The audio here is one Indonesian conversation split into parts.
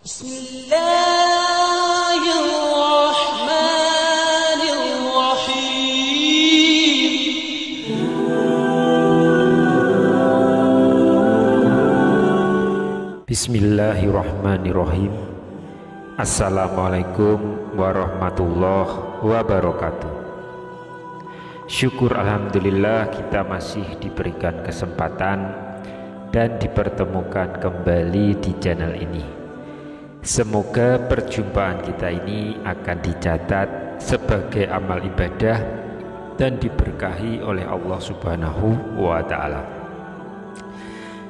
Bismillahirrahmanirrahim. Assalamualaikum warahmatullahi wabarakatuh. Syukur alhamdulillah kita masih diberikan kesempatan dan dipertemukan kembali di channel ini. Semoga perjumpaan kita ini akan dicatat sebagai amal ibadah dan diberkahi oleh Allah Subhanahu wa Ta'ala.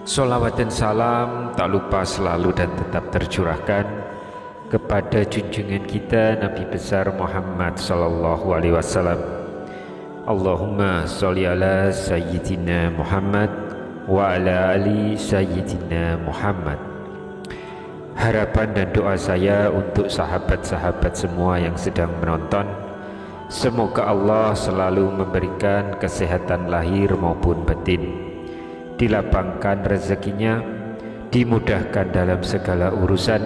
Sholawat dan salam tak lupa selalu dan tetap tercurahkan kepada junjungan kita Nabi besar Muhammad sallallahu alaihi wasallam. Allahumma sholli ala sayyidina Muhammad wa ala ali sayyidina Muhammad. Harapan dan doa saya untuk sahabat-sahabat semua yang sedang menonton, semoga Allah selalu memberikan kesehatan lahir maupun batin, dilapangkan rezekinya, dimudahkan dalam segala urusan,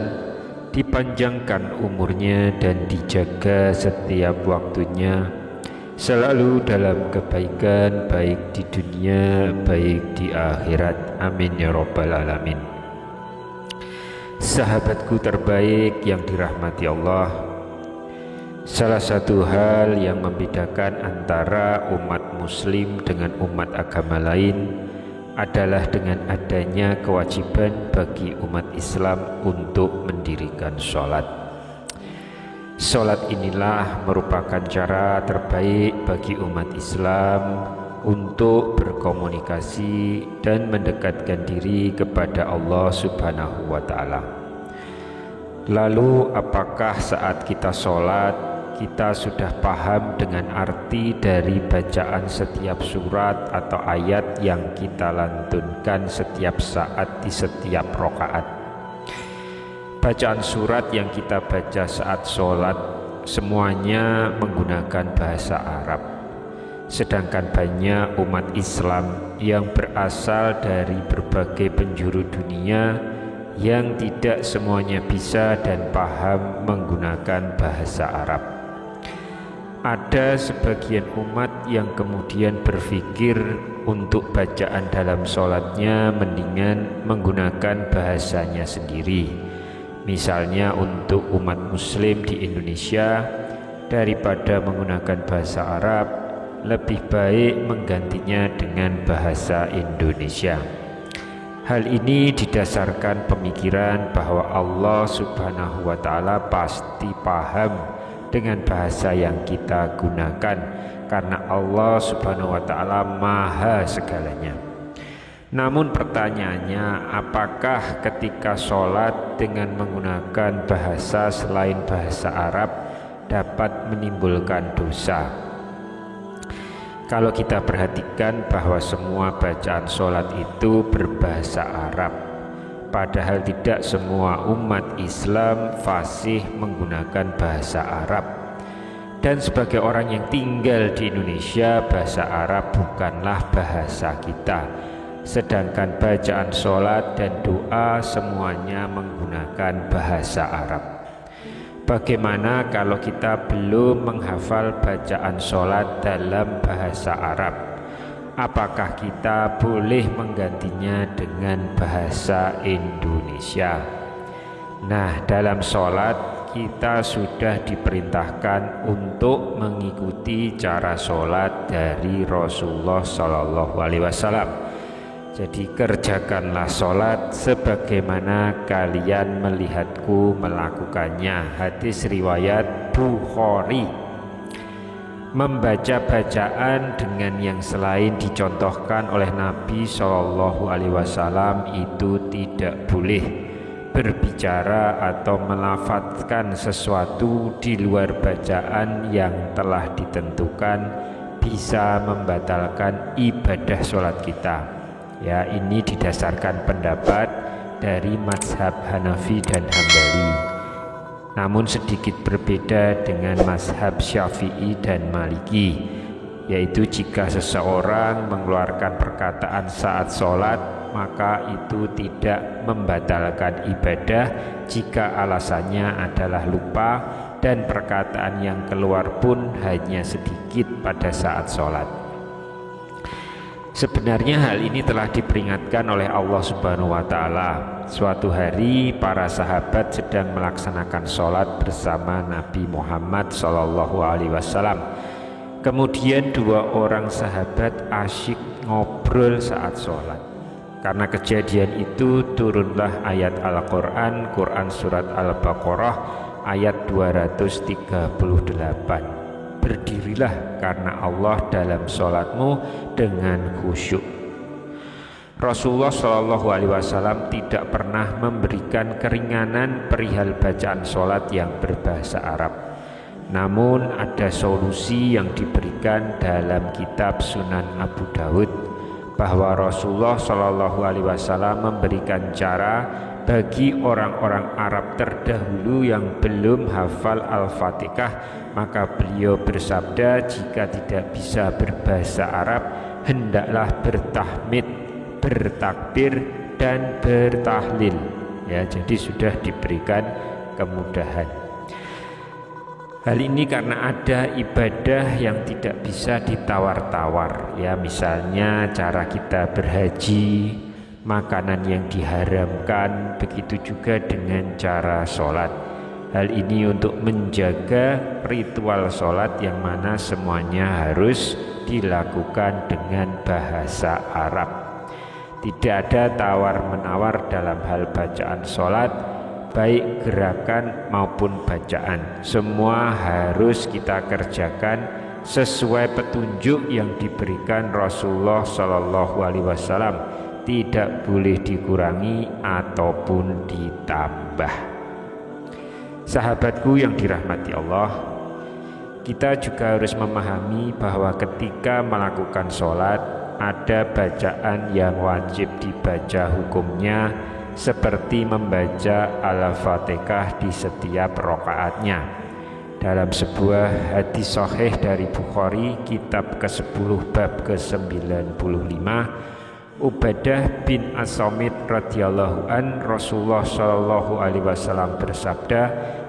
dipanjangkan umurnya dan dijaga setiap waktunya, selalu dalam kebaikan baik di dunia baik di akhirat. Amin ya rabbal alamin. Sahabatku terbaik yang dirahmati Allah, salah satu hal yang membedakan antara umat muslim dengan umat agama lain adalah dengan adanya kewajiban bagi umat Islam untuk mendirikan sholat. Sholat inilah merupakan cara terbaik bagi umat Islam untuk berkomunikasi dan mendekatkan diri kepada Allah Subhanahu wa Ta'ala. Lalu apakah saat kita sholat kita sudah paham dengan arti dari bacaan setiap surat atau ayat yang kita lantunkan setiap saat di setiap rakaat? Bacaan surat yang kita baca saat sholat semuanya menggunakan bahasa Arab, sedangkan banyak umat Islam yang berasal dari berbagai penjuru dunia yang tidak semuanya bisa dan paham menggunakan bahasa Arab. Ada sebagian umat yang kemudian berpikir untuk bacaan dalam sholatnya mendingan menggunakan bahasanya sendiri. Misalnya untuk umat muslim di Indonesia, daripada menggunakan bahasa Arab, lebih baik menggantinya dengan bahasa Indonesia. Hal ini didasarkan pemikiran bahwa Allah Subhanahu wa Ta'ala pasti paham dengan bahasa yang kita gunakan, karena Allah Subhanahu wa Ta'ala maha segalanya. Namun pertanyaannya, apakah ketika sholat dengan menggunakan bahasa selain bahasa Arab dapat menimbulkan dosa? Kalau kita perhatikan bahwa semua bacaan sholat itu berbahasa Arab, padahal tidak semua umat Islam fasih menggunakan bahasa Arab. Dan sebagai orang yang tinggal di Indonesia, bahasa Arab bukanlah bahasa kita, sedangkan bacaan sholat dan doa semuanya menggunakan bahasa Arab. Bagaimana kalau kita belum menghafal bacaan sholat dalam bahasa Arab? Apakah kita boleh menggantinya dengan bahasa Indonesia? Nah, dalam sholat kita sudah diperintahkan untuk mengikuti cara sholat dari Rasulullah Shallallahu Alaihi Wasallam. Jadi kerjakanlah sholat sebagaimana kalian melihatku melakukannya. Hadis riwayat Bukhari. Membaca bacaan dengan yang selain dicontohkan oleh Nabi Shallallahu Alaihi Wasallam itu tidak boleh. Berbicara atau melafadzkan sesuatu di luar bacaan yang telah ditentukan bisa membatalkan ibadah sholat kita. Ya, ini didasarkan pendapat dari mazhab Hanafi dan Hambali. Namun sedikit berbeda dengan mazhab Syafi'i dan Maliki, yaitu jika seseorang mengeluarkan perkataan saat sholat maka itu tidak membatalkan ibadah jika alasannya adalah lupa dan perkataan yang keluar pun hanya sedikit pada saat sholat. Sebenarnya hal ini telah diperingatkan oleh Allah Subhanahu wa Ta'ala. Suatu hari para sahabat sedang melaksanakan sholat bersama Nabi Muhammad SAW. Kemudian dua orang sahabat asyik ngobrol saat sholat. Karena kejadian itu turunlah ayat Al-Quran, Quran Surat Al-Baqarah ayat 238. Berdirilah karena Allah dalam sholatmu dengan khusyuk. Rasulullah SAW tidak pernah memberikan keringanan perihal bacaan sholat yang berbahasa Arab. Namun ada solusi yang diberikan dalam kitab Sunan Abu Dawud bahwa Rasulullah SAW memberikan cara bagi orang-orang Arab terdahulu yang belum hafal Al-Fatihah, maka beliau bersabda, jika tidak bisa berbahasa Arab, hendaklah bertahmid, bertakbir, dan bertahlil. Ya, jadi sudah diberikan kemudahan. Hal ini karena ada ibadah yang tidak bisa ditawar-tawar. Ya, misalnya cara kita berhaji, makanan yang diharamkan, begitu juga dengan cara sholat. Hal ini untuk menjaga ritual sholat yang mana semuanya harus dilakukan dengan bahasa Arab. Tidak ada tawar-menawar dalam hal bacaan sholat, baik gerakan maupun bacaan. Semua harus kita kerjakan sesuai petunjuk yang diberikan Rasulullah SAW. Tidak boleh dikurangi ataupun ditambah. Sahabatku yang dirahmati Allah, kita juga harus memahami bahwa ketika melakukan sholat ada bacaan yang wajib dibaca hukumnya, seperti membaca Al-Fatihah di setiap rakaatnya. Dalam sebuah hadis sahih dari Bukhari, kitab ke-10 bab ke-95, Ubadah bin As-Samit radhiyallahu an, Rasulullah SAW bersabda,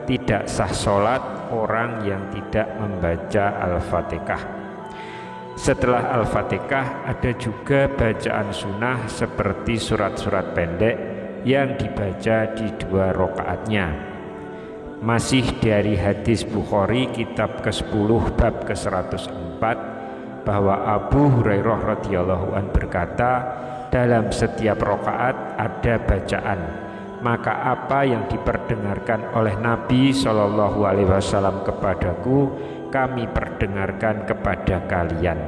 tidak sah sholat orang yang tidak membaca Al-Fatihah. Setelah Al-Fatihah ada juga bacaan sunnah seperti surat-surat pendek yang dibaca di 2 rakaatnya. Masih dari hadis Bukhari kitab ke-10 bab ke-104, bahwa Abu Hurairah radhiyallahu an berkata, dalam setiap rakaat ada bacaan, maka apa yang diperdengarkan oleh Nabi SAW kepadaku, kami perdengarkan kepada kalian,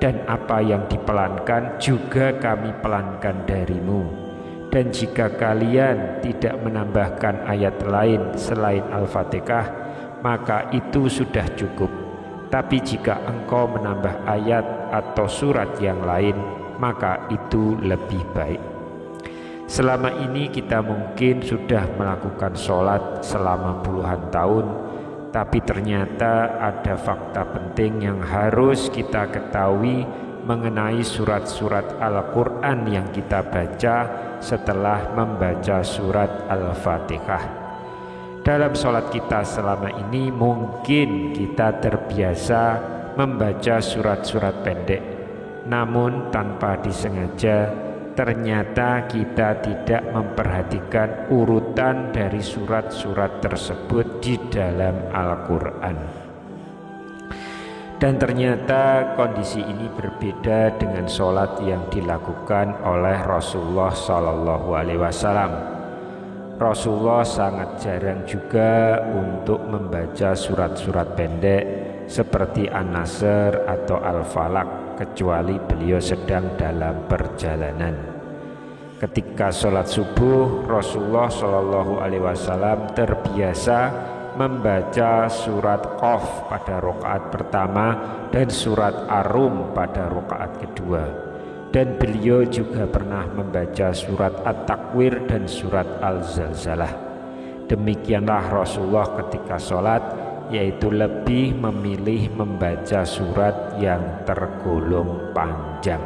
dan apa yang dipelankan juga kami pelankan darimu. Dan jika kalian tidak menambahkan ayat lain selain Al-Fatihah, maka itu sudah cukup. Tapi jika engkau menambah ayat atau surat yang lain, maka itu lebih baik. Selama ini kita mungkin sudah melakukan sholat selama puluhan tahun, tapi ternyata ada fakta penting yang harus kita ketahui mengenai surat-surat Al-Quran yang kita baca setelah membaca surat Al-Fatihah. Dalam sholat kita selama ini mungkin kita terbiasa membaca surat-surat pendek, namun tanpa disengaja ternyata kita tidak memperhatikan urutan dari surat-surat tersebut di dalam Al-Quran. Dan ternyata kondisi ini berbeda dengan sholat yang dilakukan oleh Rasulullah SAW. Rasulullah sangat jarang juga untuk membaca surat-surat pendek seperti An-Nasr atau Al-Falaq, kecuali beliau sedang dalam perjalanan. Ketika sholat subuh, Rasulullah SAW terbiasa membaca surat Qaf pada rakaat pertama dan surat Ar-Rum pada rakaat kedua. Dan beliau juga pernah membaca surat At-Takwir dan surat Al-Zalzalah. Demikianlah Rasulullah ketika sholat, yaitu lebih memilih membaca surat yang tergolong panjang.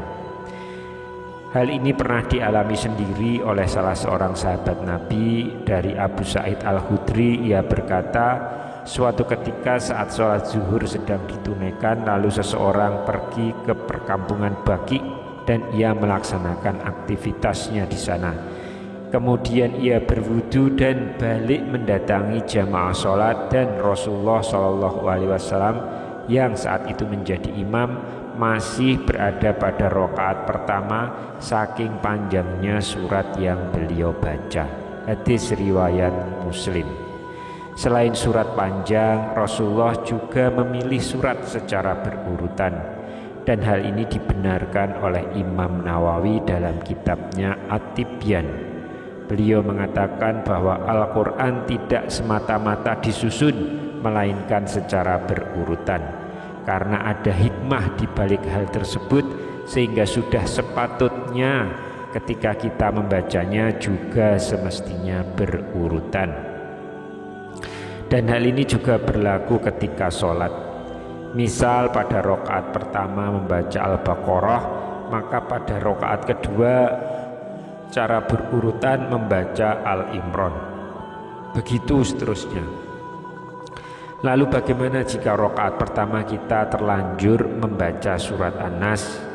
Hal ini pernah dialami sendiri oleh salah seorang sahabat Nabi dari Abu Sa'id Al-Khudri. Ia berkata, suatu ketika saat sholat zuhur sedang ditunaikan, lalu seseorang pergi ke perkampungan Baqi dan ia melaksanakan aktivitasnya di sana. Kemudian ia berwudu dan balik mendatangi jamaah sholat, dan Rasulullah SAW yang saat itu menjadi imam masih berada pada rakaat pertama saking panjangnya surat yang beliau baca. Hadis riwayat Muslim. Selain surat panjang, Rasulullah juga memilih surat secara berurutan, dan hal ini dibenarkan oleh Imam Nawawi dalam kitabnya At-Tibyan. Beliau mengatakan bahwa Al-Quran tidak semata-mata disusun, melainkan secara berurutan, karena ada hikmah di balik hal tersebut, sehingga sudah sepatutnya ketika kita membacanya juga semestinya berurutan. Dan hal ini juga berlaku ketika sholat. Misal pada rakaat pertama membaca Al-Baqarah, maka pada rakaat kedua cara berurutan membaca Al-Imran. Begitu seterusnya. Lalu bagaimana jika rakaat pertama kita terlanjur membaca surat An-Nas?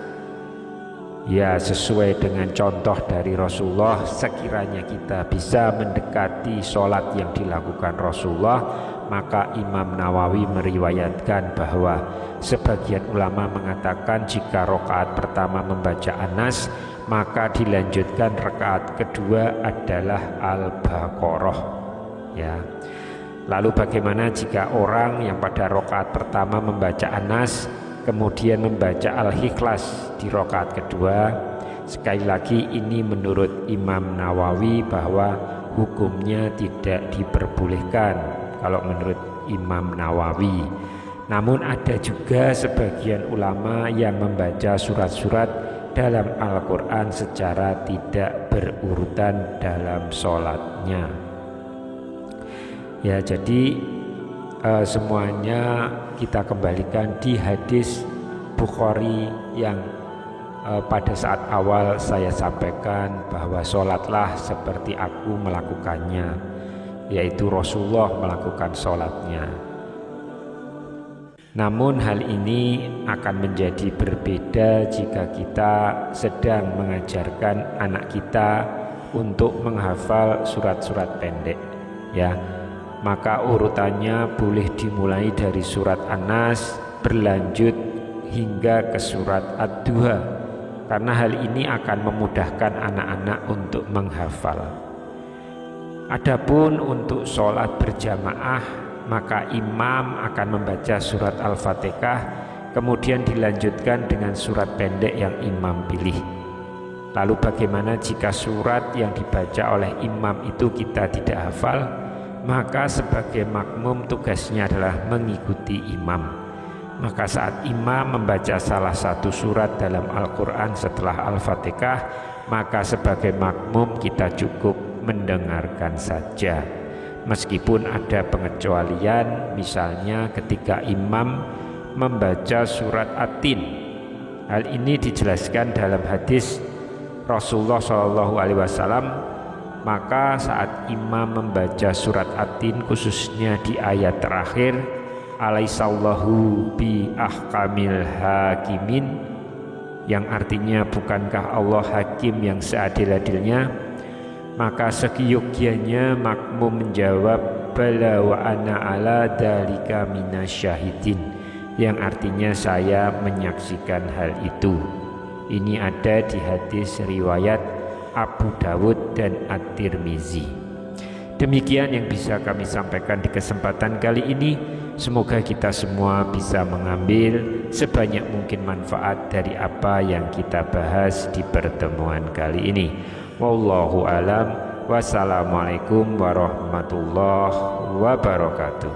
Ya, sesuai dengan contoh dari Rasulullah, sekiranya kita bisa mendekati sholat yang dilakukan Rasulullah, maka Imam Nawawi meriwayatkan bahwa sebagian ulama mengatakan jika rakaat pertama membaca An-Nas, maka dilanjutkan rakaat kedua adalah Al-Baqarah. Ya. Lalu bagaimana jika orang yang pada rakaat pertama membaca An-Nas kemudian membaca Al-Ikhlas di rakaat kedua? Sekali lagi ini menurut Imam Nawawi bahwa hukumnya tidak diperbolehkan kalau menurut Imam Nawawi. Namun ada juga sebagian ulama yang membaca surat-surat dalam Al-Quran secara tidak berurutan dalam sholatnya. Ya, jadi semuanya kita kembalikan di hadis Bukhari yang pada saat awal saya sampaikan bahwa sholatlah seperti aku melakukannya, yaitu Rasulullah melakukan sholatnya. Namun hal ini akan menjadi berbeda jika kita sedang mengajarkan anak kita untuk menghafal surat-surat pendek, ya. Maka urutannya boleh dimulai dari surat An-Nas berlanjut hingga ke surat Ad-Duha, karena hal ini akan memudahkan anak-anak untuk menghafal. Adapun untuk sholat berjamaah, maka imam akan membaca surat Al-Fatihah, kemudian dilanjutkan dengan surat pendek yang imam pilih. Lalu bagaimana jika surat yang dibaca oleh imam itu kita tidak hafal? Maka sebagai makmum tugasnya adalah mengikuti imam. Maka saat imam membaca salah satu surat dalam Al-Quran setelah Al-Fatihah, maka sebagai makmum kita cukup mendengarkan saja. Meskipun ada pengecualian, misalnya ketika imam membaca surat At-Tin. Hal ini dijelaskan dalam hadis Rasulullah SAW. Maka saat imam membaca surat At-Tin, khususnya di ayat terakhir, alaihissallahu bi ahkamil hakimin, yang artinya bukankah Allah hakim yang seadil-adilnya, maka sekiyogyanya makmum menjawab bala wa ana ala dalika minasyahidin, yang artinya saya menyaksikan hal itu. Ini ada di hadis riwayat Abu Dawud dan At-Tirmizi. Demikian yang bisa kami sampaikan di kesempatan kali ini. Semoga kita semua bisa mengambil sebanyak mungkin manfaat dari apa yang kita bahas di pertemuan kali ini. Wallahu alam. Wassalamualaikum warahmatullahi wabarakatuh.